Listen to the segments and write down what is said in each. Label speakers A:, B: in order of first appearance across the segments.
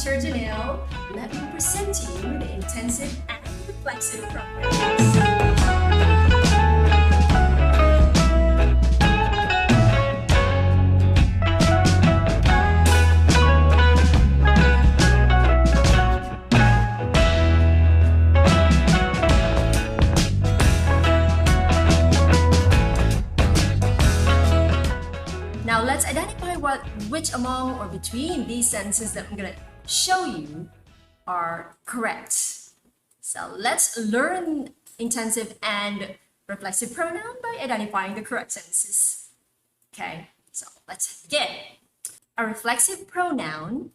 A: Teacher Janelle. Let me present to you the intensive and reflexive pronouns. Now let's identify which among or between these sentences that I'm going to show you are correct. So let's learn intensive and reflexive pronoun by identifying the correct sentences. Okay, so let's begin. A reflexive pronoun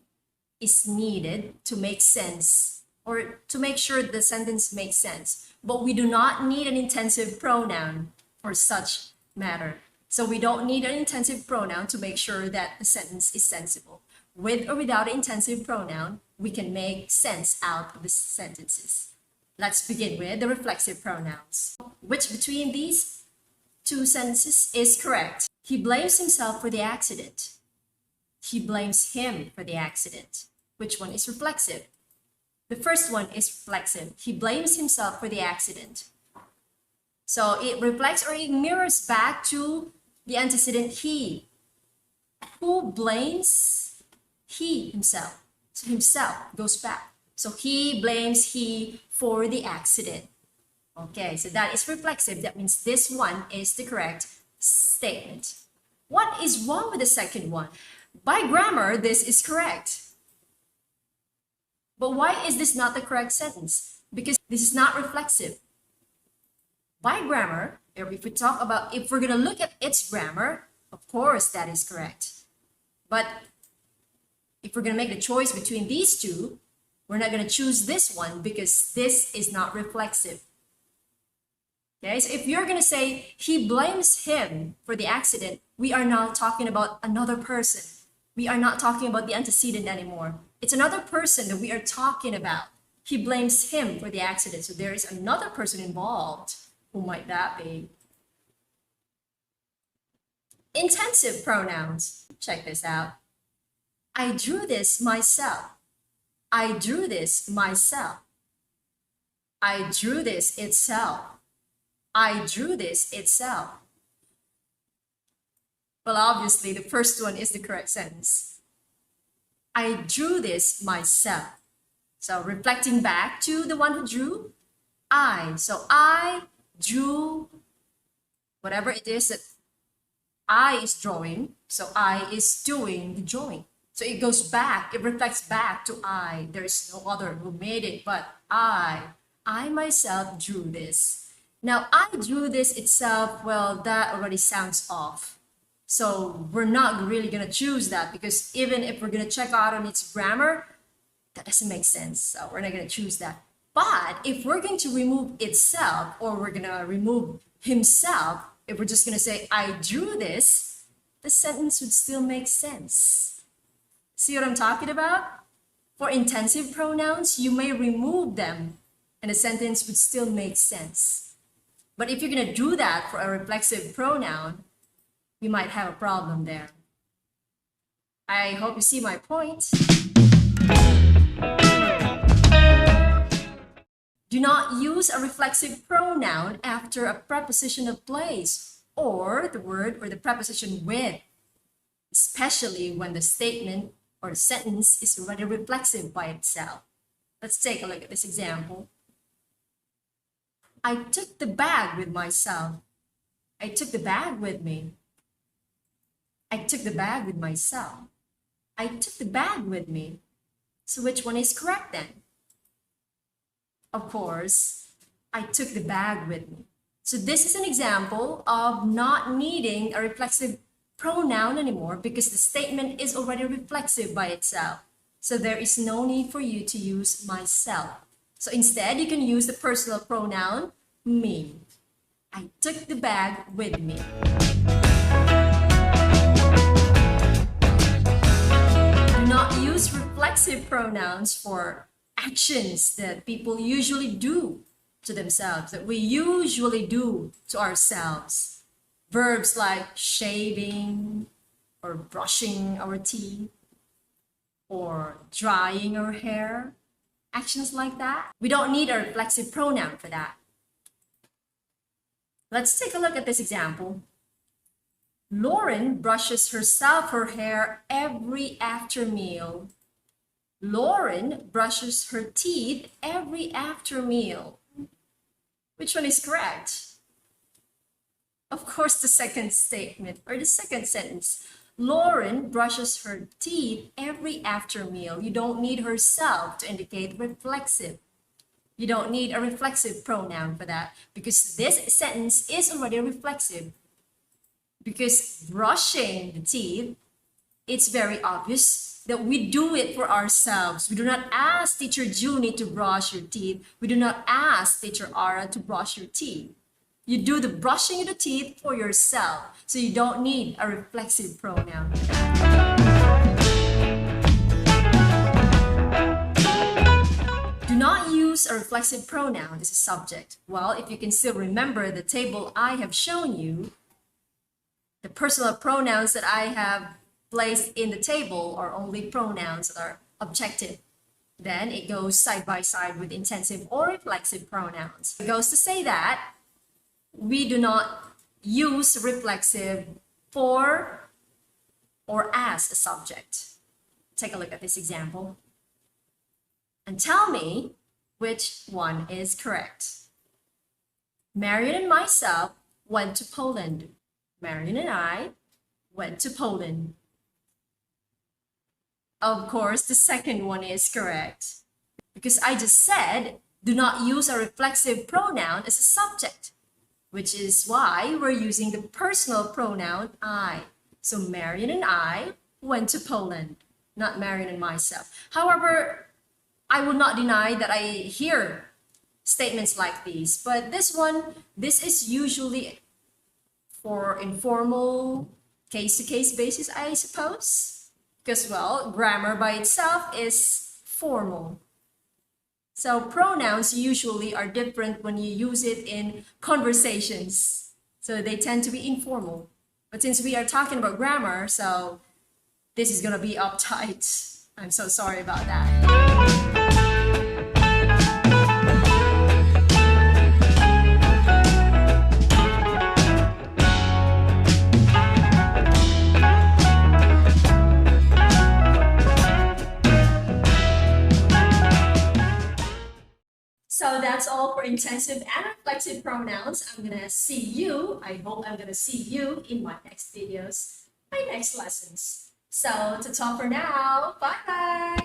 A: is needed to make sense or to make sure the sentence makes sense, but we do not need an intensive pronoun for such matter. So we don't need an intensive pronoun to make sure that the sentence is sensible. With or without an intensive pronoun, we can make sense out of the sentences. Let's begin with the reflexive pronouns. Which between these two sentences is correct? He blames himself for the accident. He blames him for the accident. Which one is reflexive? The first one is reflexive. He blames himself for the accident. So it reflects or it mirrors back to the antecedent he. Who blames? He himself. So himself goes back. So he blames he for the accident. Okay, so that is reflexive. That means this one is the correct statement. What is wrong with the second one? By grammar, this is correct. But why is this not the correct sentence? Because this is not reflexive. By grammar, if we're going to look at its grammar, of course that is correct. But if we're going to make the choice between these two, we're not going to choose this one because this is not reflexive. Okay, so if you're going to say he blames him for the accident, we are now talking about another person. We are not talking about the antecedent anymore. It's another person that we are talking about. He blames him for the accident. So there is another person involved. Who might that be? Intensive pronouns. Check this out. I drew this myself. I drew this myself. I drew this itself. I drew this itself. Well, obviously, the first one is the correct sentence. I drew this myself. So reflecting back to the one who drew, I. So I drew whatever it is that I is drawing. So I is doing the drawing. So it goes back, it reflects back to I. There is no other who made it but I. I myself drew this. Now, I drew this itself, well, that already sounds off. So we're not really going to choose that because even if we're going to check out on its grammar, that doesn't make sense. So we're not going to choose that. But if we're going to remove itself or we're going to remove himself, if we're just going to say, I drew this, the sentence would still make sense. See what I'm talking about? For intensive pronouns, you may remove them and the sentence would still make sense. But if you're going to do that for a reflexive pronoun, we might have a problem there. I hope you see my point. Do not use a reflexive pronoun after a preposition of place or the word or the preposition with, especially when the statement or the sentence is already reflexive by itself. Let's take a look at this example. I took the bag with myself. I took the bag with me. I took the bag with myself. I took the bag with me. So which one is correct then? Of course, I took the bag with me. So this is an example of not needing a reflexive pronoun anymore because the statement is already reflexive by itself. So there is no need for you to use myself. So instead, you can use the personal pronoun me. I took the bag with me. Do not use reflexive pronouns for actions that people usually do to themselves, that we usually do to ourselves. Verbs like shaving or brushing our teeth, or drying her hair, actions like that. We don't need a reflexive pronoun for that. Let's take a look at this example. Lauren brushes herself her hair every after meal. Lauren brushes her teeth every after meal. Which one is correct? Of course, the second statement or the second sentence. Lauren brushes her teeth every after meal. You don't need herself to indicate reflexive. You don't need a reflexive pronoun for that because this sentence is already reflexive. Because brushing the teeth, it's very obvious that we do it for ourselves. We do not ask Teacher Junie to brush your teeth. We do not ask Teacher Ara to brush your teeth. You do the brushing of the teeth for yourself. So you don't need a reflexive pronoun. Do not use a reflexive pronoun as a subject. Well, if you can still remember the table I have shown you, the personal pronouns that I have placed in the table are only pronouns that are objective. Then it goes side by side with intensive or reflexive pronouns. It goes to say that we do not use reflexive for or as a subject. Take a look at this example and tell me which one is correct. Marion and myself went to Poland. Marion and I went to Poland. Of course, the second one is correct because I just said do not use a reflexive pronoun as a subject, which is why we're using the personal pronoun I. So Marion and I went to Poland, not Marion and myself. However, I will not deny that I hear statements like these, but this is usually for informal case-to-case basis, I suppose. Because, well, grammar by itself is formal. So pronouns usually are different when you use it in conversations. So they tend to be informal. But since we are talking about grammar, so this is gonna be uptight. I'm so sorry about that. So that's all for intensive and reflexive pronouns. I hope I'm gonna see you in my next videos, my next lessons. So to talk for now, bye bye.